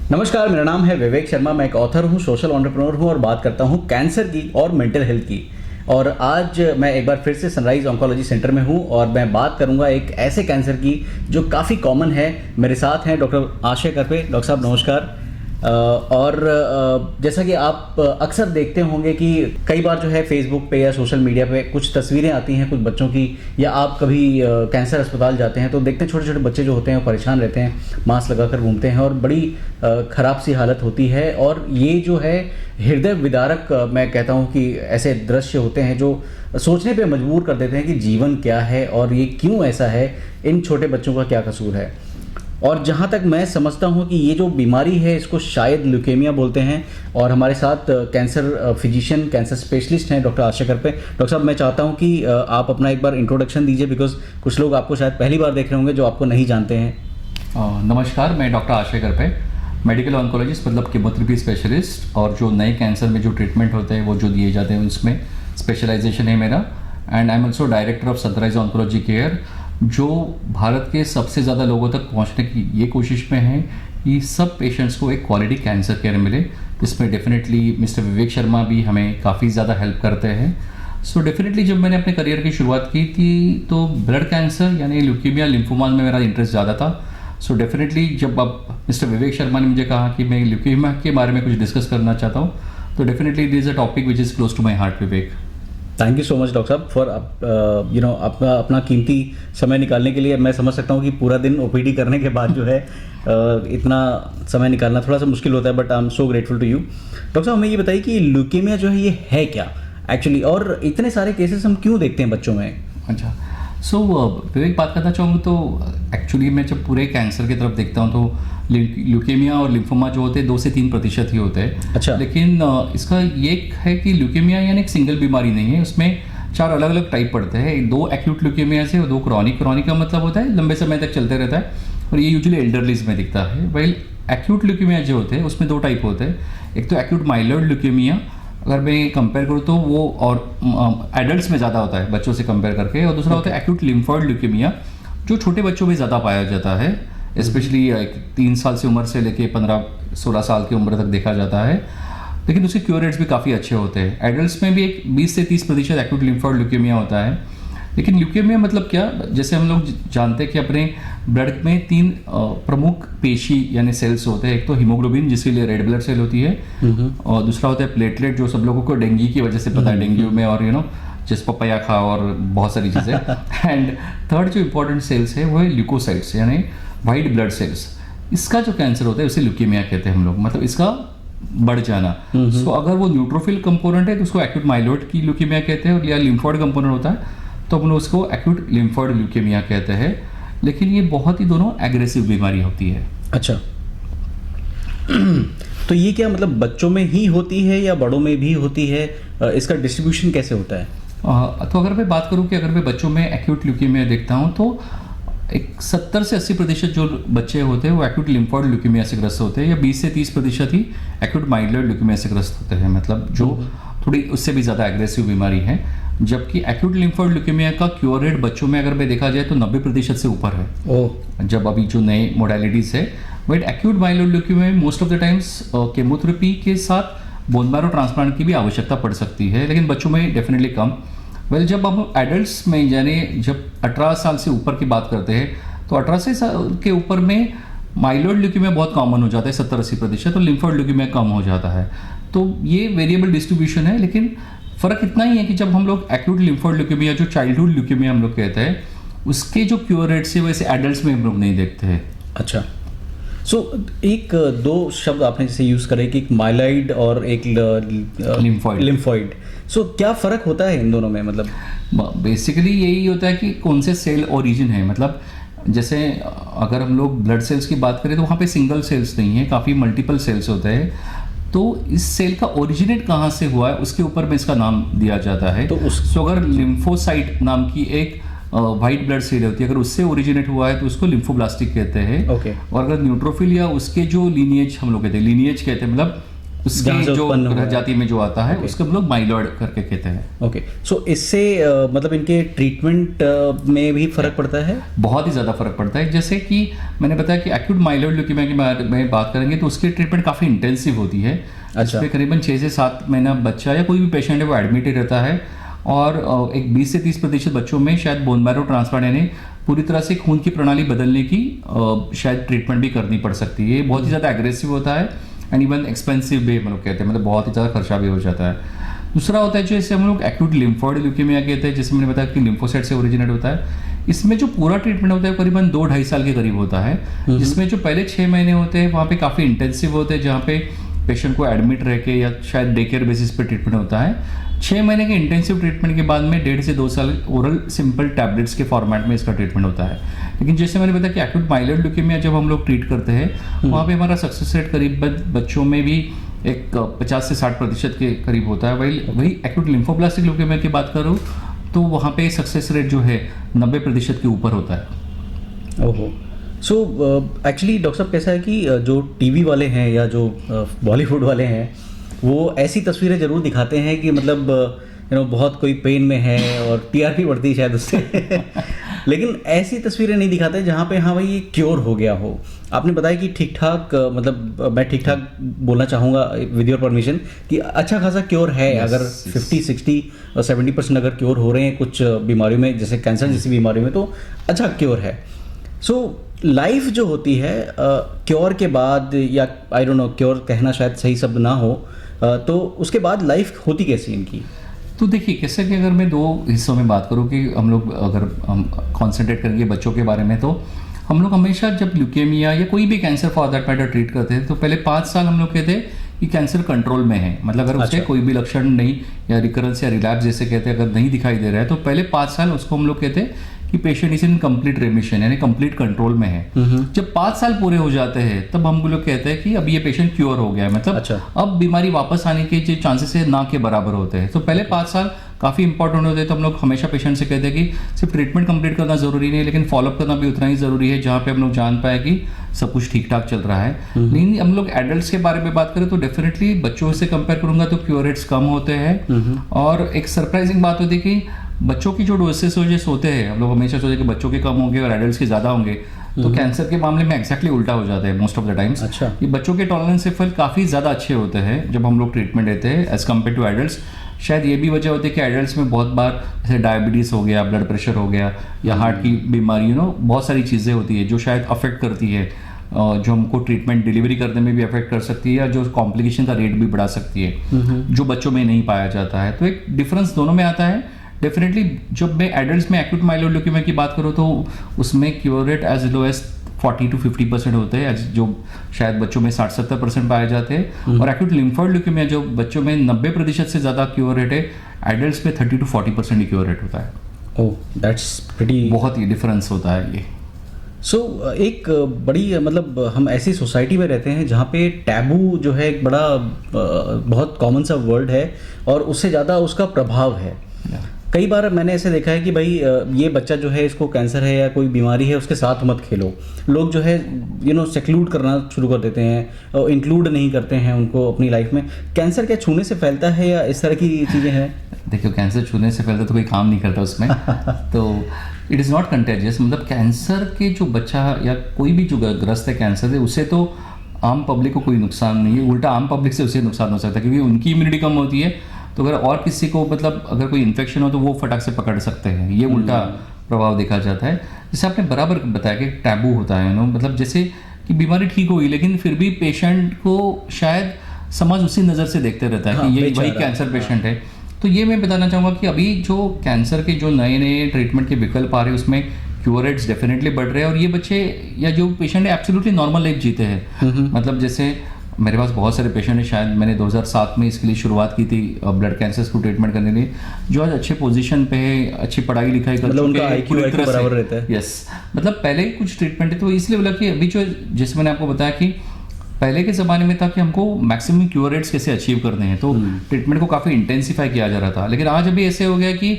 नमस्कार, मेरा नाम है विवेक शर्मा। मैं एक ऑथर हूँ, सोशल एंटरप्रेन्योर हूँ और बात करता हूँ कैंसर की और मेंटल हेल्थ की। और आज मैं एक बार फिर से सनराइज ऑन्कोलॉजी सेंटर में हूँ और मैं बात करूँगा एक ऐसे कैंसर की जो काफ़ी कॉमन है। मेरे साथ हैं डॉक्टर आशय करपे। डॉक्टर साहब नमस्कार। जैसा कि आप अक्सर देखते होंगे कि कई बार जो है फेसबुक पे या सोशल मीडिया पे कुछ तस्वीरें आती हैं कुछ बच्चों की, या आप कभी कैंसर अस्पताल जाते हैं तो देखते हैं छोटे छोटे बच्चे जो होते हैं वो परेशान रहते हैं, मास्क लगाकर घूमते हैं और बड़ी ख़राब सी हालत होती है। और ये जो है हृदय विदारक, मैं कहता हूँ कि ऐसे दृश्य होते हैं जो सोचने पे मजबूर कर देते हैं कि जीवन क्या है और ये क्यों ऐसा है, इन छोटे बच्चों का क्या कसूर है। और जहाँ तक मैं समझता हूँ कि ये जो बीमारी है इसको शायद ल्यूकेमिया बोलते हैं। और हमारे साथ कैंसर फिजिशियन, कैंसर स्पेशलिस्ट हैं डॉक्टर आशय करपे। डॉक्टर साहब, मैं चाहता हूँ कि आप अपना एक बार इंट्रोडक्शन दीजिए, बिकॉज कुछ लोग आपको शायद पहली बार देख रहे होंगे जो आपको नहीं जानते हैं। नमस्कार, मैं डॉक्टर आशय करपे, मेडिकल ऑन्कोलॉजिस्ट मतलब कीमोथेरेपी स्पेशलिस्ट। और जो नए कैंसर में जो ट्रीटमेंट होते हैं वो जो दिए जाते हैं उसमें स्पेशलाइजेशन है मेरा। And I am also director of sunrise oncology care, जो भारत के सबसे ज़्यादा लोगों तक पहुंचने की ये कोशिश में है कि सब पेशेंट्स को एक क्वालिटी कैंसर केयर मिले। इसमें डेफिनेटली मिस्टर विवेक शर्मा भी हमें काफ़ी ज़्यादा हेल्प करते हैं। सो डेफिनेटली जब मैंने अपने करियर की शुरुआत की थी तो ब्लड कैंसर यानी ल्यूकीमिया, लिम्फोमा में मेरा इंटरेस्ट ज़्यादा था। सो डेफिनेटली जब अब मिस्टर विवेक शर्मा ने मुझे कहा कि मैं ल्यूकीमिया के बारे में कुछ डिस्कस करना चाहता हूँ, तो definitely it is a topic which is close to my heart. Vivek, thank you so much doctor साहब फॉर अपना कीमती समय निकालने के लिए। मैं समझ सकता हूँ कि पूरा दिन ओपीडी करने के बाद जो है इतना समय निकालना थोड़ा सा मुश्किल होता है, but I am so grateful to you. Doctor साहब, हमें ये बताइए कि ल्यूकेमिया जो है ये है क्या एक्चुअली, और इतने सारे केसेस हम क्यों देखते हैं बच्चों में? अच्छा, सो विवेक, बात करना चाहूँगा तो एक्चुअली मैं जब पूरे कैंसर की तरफ देखता हूँ तो ल्यूकेमिया और लिम्फोमा जो होते हैं 2 से 3% ही होते हैं। अच्छा। लेकिन इसका ये है कि ल्यूकेमिया यानी एक सिंगल बीमारी नहीं है, उसमें 4 अलग अलग टाइप पड़ते हैं। 2 एक्यूट ल्यूकेमिया से और 2 क्रॉनिक। क्रॉनिक का मतलब होता है लंबे समय तक चलते रहता है और ये यूजुअली एल्डरलीज में दिखता है। वाइल एक्यूट ल्यूकेमिया जो होते हैं उसमें 2 टाइप होते हैं। एक तो एक्यूट माइलॉइड ल्यूकेमिया, अगर मैं कंपेयर करूँ तो वो और एडल्ट्स में ज़्यादा होता है बच्चों से कंपेयर करके। और दूसरा होता है एक्यूट लिम्फॉइड ल्यूकेमिया, जो छोटे बच्चों में ज़्यादा पाया जाता है, स्पेशली 3 साल से उम्र से लेके 15-16 साल की उम्र तक देखा जाता है। लेकिन उसके क्योर रेट्स भी काफ़ी अच्छे होते हैं। एडल्ट्स में भी एक 20 से 30% एक्यूट लिम्फॉइड ल्यूकेमिया होता है। लेकिन ल्यूकेमिया मतलब क्या, जैसे हम लोग जानते हैं कि अपने ब्लड में 3 प्रमुख पेशी यानी सेल्स होते हैं। एक तो हीमोग्लोबिन, जिसके लिए रेड ब्लड सेल होती है, और दूसरा होता है प्लेटलेट, जो सब लोगों को डेंगू की वजह से पता है, डेंगू में, और जिस पपाया खा और बहुत सारी चीज़ें। एंड थर्ड जो इंपॉर्टेंट सेल्स है वो है ल्यूकोसाइट्स यानी वाइट ब्लड सेल्स। इसका जो कैंसर होता है उसे ल्यूकेमिया कहते हैं हम लोग, मतलब इसका बढ़ जाना। सो अगर वो न्यूट्रोफिल कंपोनेंट है तो उसको एक्यूट माइलॉइड की ल्यूकेमिया कहते हैं, और या लिम्फॉइड कंपोनेंट होता है तो अपन उसको एक्यूट लिम्फॉइड ल्यूकेमिया कहते हैं। लेकिन ये बहुत ही दोनों एग्रेसिव बीमारी होती है। अच्छा, तो ये क्या मतलब बच्चों में ही होती है या बड़ों में भी होती है? इसका डिस्ट्रीब्यूशन कैसे होता है? तो अगर मैं बात करूं कि अगर मैं बच्चों में एक्यूट ल्यूकेमिया देखता हूं तो एक 70 से 80% जो बच्चे होते हैं वो एक्यूट लिम्फॉइड ल्यूकेमिया से ग्रस्त होते हैं, या 20 से 30% ही एक्यूट माइलॉइड ल्यूकेमिया से ग्रस्त होते हैं, मतलब जो थोड़ी उससे भी ज़्यादा एग्रेसिव बीमारी है। जबकि एक्यूट लिम्फॉइड ल्यूकेमिया का क्योर रेट बच्चों में अगर मैं देखा जाए तो 90% से ऊपर है, जब अभी जो नए मोडालिटीज है। बट एक्यूट माइलॉइड ल्यूकेमिया में most of the times chemotherapy के साथ बोन मैरो ट्रांसप्लांट की भी आवश्यकता पड़ सकती है, लेकिन बच्चों में डेफिनेटली कम। जब हम एडल्ट्स में यानी जब 18 साल से ऊपर की बात करते हैं तो 18 साल के ऊपर में माइलॉइड ल्यूकेमिया बहुत कॉमन हो जाता है 70-80%, तो लिम्फॉइड ल्यूकेमिया कम हो जाता है। तो ये वेरिएबल डिस्ट्रीब्यूशन है, लेकिन फ़र्क इतना ही है कि जब हम लोग एक्यूट लिम्फॉइड ल्यूकेमिया जो चाइल्डहुड ल्यूकेमिया हम लोग कहते हैं उसके जो क्योर रेट्स है वैसे एडल्ट्स में हम लोग नहीं देखते हैं। अच्छा, सो एक 2 शब्द आपने जैसे यूज़ करे कि एक माइलॉइड और एक लिम्फॉइड। सो क्या फ़र्क होता है इन दोनों में? मतलब बेसिकली यही होता है कि कौन से सेल ओरिजिन है। मतलब जैसे अगर हम लोग ब्लड सेल्स की बात करें तो वहाँ पे सिंगल सेल्स नहीं है, काफ़ी मल्टीपल सेल्स होते हैं। तो इस सेल का ओरिजिनेट कहाँ से हुआ है उसके ऊपर में इसका नाम दिया जाता है। तो अगर लिम्फोसाइट नाम की एक वाइट ब्लड सेल होती है, अगर उससे ओरिजिनेट हुआ है तो उसको लिम्फोब्लास्टिक कहते हैं। ओके। और अगर न्यूट्रोफिल या उसके जो लीनिएज हम लोग कहते हैं, लीनिएज कहते हैं मतलब उसके जहाँ से जो उत्पन्न हुआ है। प्रजाति में जो आता है Okay. उसको हम लोग माइलॉइड करके कहते हैं। ओके, सो इससे मतलब इनके ट्रीटमेंट में भी फर्क पड़ता है? बहुत ही ज़्यादा फर्क पड़ता है। जैसे कि मैंने बताया कि एक्यूट माइलॉइड ल्यूकेमिया के बारे में बात करेंगे तो उसकी ट्रीटमेंट काफ़ी इंटेंसिव होती है। अच्छा। इसमें करीबन 6 से 7 महीना बच्चा या कोई भी पेशेंट है वो एडमिट ही रहता है, और एक 20 से 30% बच्चों में शायद बोन मैरो ट्रांसप्लांट यानी पूरी तरह से खून की प्रणाली बदलने की शायद ट्रीटमेंट भी करनी पड़ सकती है। ये बहुत ही ज़्यादा एग्रेसिव होता है एंड इवन एक्सपेंसिव भी हम लोग कहते हैं, मतलब बहुत ही ज़्यादा खर्चा भी हो जाता है। दूसरा होता है जैसे हम लोग एक्यूट लिम्फोइड ल्यूकेमिया कहते हैं, जैसे मैंने बताया कि लिम्फोसाइट से ओरिजिनेट होता है। इसमें जो पूरा ट्रीटमेंट होता है करीबन 2-2.5 साल के करीब होता है, जिसमें जो पहले 6 महीने होते हैं वहाँ पे काफ़ी इंटेंसिव होते हैं, जहाँ पे पेशेंट को एडमिट रह के या शायद डे केयर बेसिस पे ट्रीटमेंट होता है। 6 महीने के इंटेंसिव ट्रीटमेंट के बाद में 1.5 से 2 साल ओरल सिंपल टैबलेट्स के फॉर्मेट में इसका ट्रीटमेंट होता है। लेकिन जैसे मैंने बताया कि एक्यूट माइलॉइड ल्यूकेमिया जब हम लोग ट्रीट करते हैं वहाँ पे हमारा सक्सेस रेट करीब बच्चों में भी एक 50 से 60% के करीब होता है। वही एक्यूट लिम्फोब्लास्टिक ल्यूकेमिया की बात करूँ तो वहाँ पे सक्सेस रेट जो है 90% के ऊपर होता है। ओहो, सो एक्चुअली डॉक्टर साहब कैसा है कि जो टीवी वाले हैं या जो बॉलीवुड वाले हैं वो ऐसी तस्वीरें जरूर दिखाते हैं कि मतलब बहुत कोई पेन में है और टीआरपी बढ़ती है शायद उससे लेकिन ऐसी तस्वीरें नहीं दिखाते जहाँ पे हाँ भाई ये क्योर हो गया हो। आपने बताया कि ठीक ठाक मतलब मैं ठीक ठाक बोलना चाहूँगा विद योर परमिशन कि अच्छा खासा क्योर है। अगर 50, 60 और 70% अगर क्योर हो रहे हैं कुछ बीमारियों में जैसे कैंसर जैसी बीमारियों में तो अच्छा क्योर है। सो लाइफ जो होती है क्योर के बाद, या आई डोंट नो क्योर कहना शायद सही शब्द ना हो, तो उसके बाद लाइफ होती कैसी इनकी? तो देखिए कैसे कि अगर मैं 2 हिस्सों में बात करूँ कि हम लोग अगर हम कॉन्सेंट्रेट करेंगे बच्चों के बारे में, तो हम लोग हमेशा जब ल्यूकेमिया या कोई भी cancer for that matter treat करते हैं तो पहले 5 साल हम लोग कहते हैं कि कैंसर कंट्रोल में है, मतलब अगर उसके कोई भी लक्षण नहीं या रिकरेंस या रिलैप्स जैसे कहते हैं अगर नहीं दिखाई दे रहा है तो पहले 5 साल उसको हम लोग कहते हैं कि पेशेंट इज इन कंप्लीट रेमिशन यानी कंप्लीट कंट्रोल में है। जब 5 साल पूरे हो जाते हैं तब हम लोग कहते हैं कि अब ये पेशेंट क्योर हो गया है, मतलब अब बीमारी वापस आने के जो चांसेस है ना के बराबर होते हैं। तो पहले 5 साल काफ़ी इंपॉर्टेंट होते हैं। तो हम लोग हमेशा पेशेंट से कहते हैं कि सिर्फ ट्रीटमेंट कंप्लीट करना जरूरी नहीं है लेकिन फॉलोअप करना भी उतना ही जरूरी है, जहाँ पे हम लोग जान पाए कि सब कुछ ठीक ठाक चल रहा है। लेकिन हम लोग एडल्ट्स के बारे में बात करें तो डेफिनेटली बच्चों से कंपेयर करूंगा तो क्योर रेट्स कम होते हैं। और एक सरप्राइजिंग बात होती है कि बच्चों की जो डोसेज होते हैं हम लोग हमेशा सोचे कि बच्चों के कम होंगे और एडल्ट्स के ज़्यादा होंगे, तो कैंसर के मामले में एक्जैक्टली उल्टा हो जाता है मोस्ट ऑफ द टाइम्स। अच्छा, कि बच्चों के टॉलरेंस से फल काफ़ी ज़्यादा अच्छे होते हैं जब हम लोग ट्रीटमेंट देते हैं एज कम्पेयर टू एडल्ट्स। शायद ये भी वजह होती है कि एडल्ट्स में बहुत बार जैसे डायबिटीज़ हो गया, ब्लड प्रेशर हो गया या हार्ट की बीमारी बहुत सारी चीज़ें होती है जो शायद अफेक्ट करती है, जो हमको ट्रीटमेंट डिलीवरी करने में भी अफेक्ट कर सकती है या जो कॉम्प्लिकेशन का रेट भी बढ़ा सकती है जो बच्चों में नहीं पाया जाता है। तो एक डिफरेंस दोनों में आता है डेफिनेटली। जब मैं एडल्ट्स में एक्यूट माइलॉइड ल्यूकेमिया की बात करूँ तो उसमें cure rate as low as 40 to 50% होते हैं, जो शायद बच्चों में 60-70% पाए जाते हैं। और एक्यूट लिम्फोइड ल्यूकेमिया जो बच्चों में 90% से ज़्यादा क्योर रेट है, एडल्ट्स में 30 to 40% ही क्योर रेट होता है। ओह, दैट्स प्रीटी, बहुत ही डिफरेंस होता है ये। सो एक बड़ी मतलब हम ऐसी सोसाइटी में रहते हैं जहाँ पे टैबू जो है एक बड़ा बहुत कॉमन सा वर्ड है और उससे ज़्यादा उसका प्रभाव है। कई बार मैंने ऐसे देखा है कि भाई ये बच्चा जो है इसको कैंसर है या कोई बीमारी है उसके साथ मत खेलो। लोग जो है सेक्लूड करना शुरू कर देते हैं, इंक्लूड नहीं करते हैं उनको अपनी लाइफ में। कैंसर क्या छूने से फैलता है या इस तरह की चीज़ें हैं? देखियो कैंसर छूने से फैलता तो कोई काम नहीं करता उसमें तो इट इज़ नॉट कंटेजियस। मतलब कैंसर के जो बच्चा या कोई भी जो ग्रस्त है कैंसर से उसे तो आम पब्लिक को कोई नुकसान नहीं है, उल्टा आम पब्लिक से उसे नुकसान हो सकता है क्योंकि उनकी इम्यूनिटी कम होती है। तो अगर और किसी को मतलब अगर कोई इन्फेक्शन हो तो वो फटाक से पकड़ सकते हैं, ये उल्टा प्रभाव देखा जाता है। जैसे आपने बराबर बताया कि टैबू होता है मतलब जैसे कि बीमारी ठीक होगी लेकिन फिर भी पेशेंट को शायद समाज उसी नज़र से देखते रहता है कि ये वही कैंसर पेशेंट है। तो ये मैं बताना चाहूँगा कि अभी जो कैंसर के जो नए नए ट्रीटमेंट के विकल्प आ रहे हैं उसमें क्योर रेट्स डेफिनेटली बढ़ रहे हैं और ये बच्चे या जो पेशेंट है एब्सोल्युटली नॉर्मल लाइफ जीते हैं। मतलब जैसे मेरे पास बहुत सारे पेशेंट हैं, शायद मैंने 2007 में इसके लिए शुरुआत की थी ब्लड कैंसर्स को ट्रीटमेंट करने के लिए, जो आज अच्छे पोजीशन पे है, अच्छी पढ़ाई लिखाई कर चुके हैं, पूरी तरह बराबर रहता है। यस, मतलब पहले ही कुछ ट्रीटमेंट है तो इसलिए बोला कि अभी जो जैसे मैंने आपको बताया कि पहले के ज़माने में था कि हमको मैक्सिमम क्योर रेट्स कैसे अचीव करने हैं तो ट्रीटमेंट को काफ़ी इंटेंसिफाई किया जा रहा था। लेकिन आज अभी ऐसे हो गया कि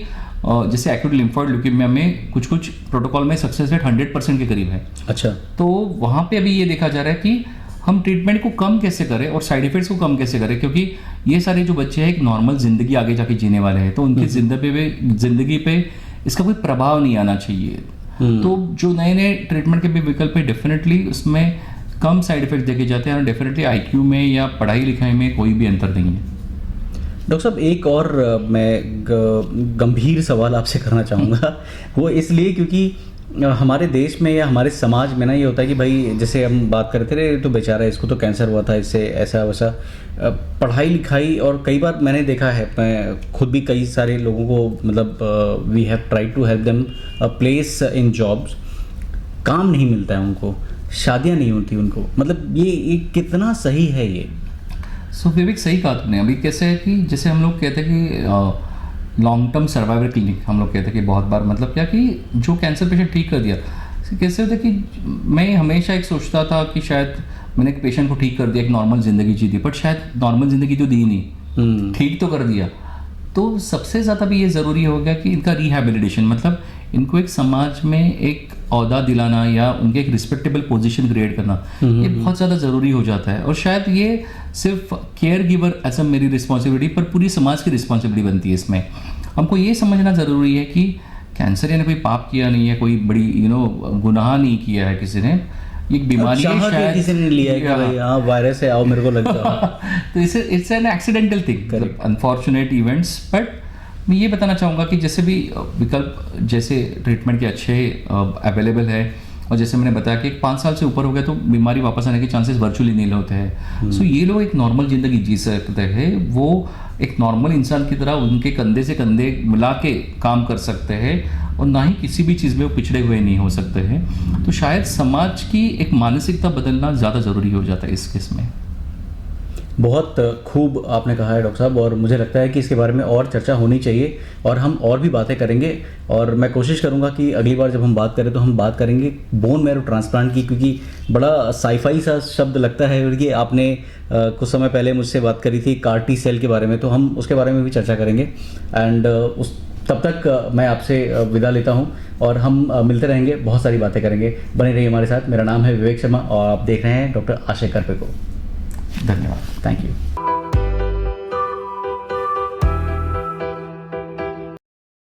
जैसे एक्यूट लिम्फोइड ल्यूकेमिया में कुछ प्रोटोकॉल में सक्सेस रेट 100% के करीब है। अच्छा, तो वहाँ पे अभी ये देखा जा रहा है कि हम ट्रीटमेंट को कम कैसे करें और साइड इफेक्ट्स को कम कैसे करें, क्योंकि ये सारे जो बच्चे हैं एक नॉर्मल जिंदगी आगे जाके जीने वाले हैं, तो उनकी जिंदगी पे इसका कोई प्रभाव नहीं आना चाहिए। तो जो नए नए ट्रीटमेंट के भी विकल्प है, डेफिनेटली उसमें कम साइड इफेक्ट देखे जाते हैं और डेफिनेटली IQ में या पढ़ाई लिखाई में कोई भी अंतर नहीं है। डॉक्टर साहब, एक और मैं गंभीर सवाल आपसे करना चाहूँगा। वो इसलिए क्योंकि हमारे देश में या हमारे समाज में ना ये होता है कि भाई जैसे हम बात करते रहे तो बेचारा इसको तो कैंसर हुआ था, इससे ऐसा वैसा। पढ़ाई लिखाई, और कई बार मैंने देखा है, मैं खुद भी कई सारे लोगों को मतलब we have tried to help them place in jobs, काम नहीं मिलता है उनको, शादियाँ नहीं होती उनको, मतलब ये कितना सही है ये? सो विवेक, सही कहा तुमने। अभी कैसे है कि जैसे हम लोग कहते हैं कि लॉन्ग टर्म सर्वाइवल क्लिनिक, हम लोग कहते हैं कि बहुत बार मतलब क्या कि जो कैंसर पेशेंट ठीक कर दिया, कैसे होता है कि मैं हमेशा एक सोचता था कि शायद मैंने एक पेशेंट को ठीक कर दिया, एक नॉर्मल ज़िंदगी जी दी, बट शायद नॉर्मल ज़िंदगी तो दी नहीं, ठीक तो कर दिया। तो सबसे ज़्यादा भी ये ज़रूरी हो गया कि इनका रिहैबिलिटेशन, मतलब इनको एक समाज में एक औहदा दिलाना या उनके एक रिस्पेक्टेबल पोजीशन क्रिएट करना, ये बहुत ज़्यादा ज़रूरी हो जाता है। और शायद ये सिर्फ केयर गिवर ऐसा मेरी रिस्पॉन्सिबिलिटी, पर पूरी समाज की रिस्पॉन्सिबिलिटी बनती है। इसमें हमको ये समझना ज़रूरी है कि कैंसर यानी कोई पाप किया नहीं है, कोई बड़ी गुनाह नहीं किया है किसी ने, एक बीमारी है, शायद किसी ने लिया है कि भाई हाँ वायरस है, आओ मेरे को लग जाओ। तो it's an accidental thing, unfortunate events. But मैं ये बताना चाहूँगा कि जैसे भी विकल्प, जैसे ट्रीटमेंट के अच्छे अवेलेबल है, और जैसे मैंने बताया कि 5 साल से ऊपर हो गया तो बीमारी वापस आने के चांसेस वर्चुअली नील होते हैं। सो ये लोग एक नॉर्मल ज़िंदगी जी सकते हैं, वो एक नॉर्मल इंसान की तरह उनके कंधे से कंधे मिला के काम कर सकते हैं, और ना ही किसी भी चीज़ में वो पिछड़े हुए नहीं हो सकते हैं। तो शायद समाज की एक मानसिकता बदलना ज़्यादा ज़रूरी हो जाता है इस केस में। बहुत खूब आपने कहा है डॉक्टर साहब, और मुझे लगता है कि इसके बारे में और चर्चा होनी चाहिए और हम और भी बातें करेंगे। और मैं कोशिश करूंगा कि अगली बार जब हम बात करें तो हम बात करेंगे बोन मैरो ट्रांसप्लांट की, क्योंकि बड़ा साईफाई सा शब्द लगता है। क्योंकि आपने कुछ समय पहले मुझसे बात करी थी CAR-T सेल के बारे में, तो हम उसके बारे में भी चर्चा करेंगे। एंड तब तक मैं आपसे विदा लेता हूं और हम मिलते रहेंगे, बहुत सारी बातें करेंगे। बने रहिए हमारे साथ। मेरा नाम है विवेक शर्मा और आप देख रहे हैं डॉक्टर आशय करपे को। धन्यवाद। Thank you.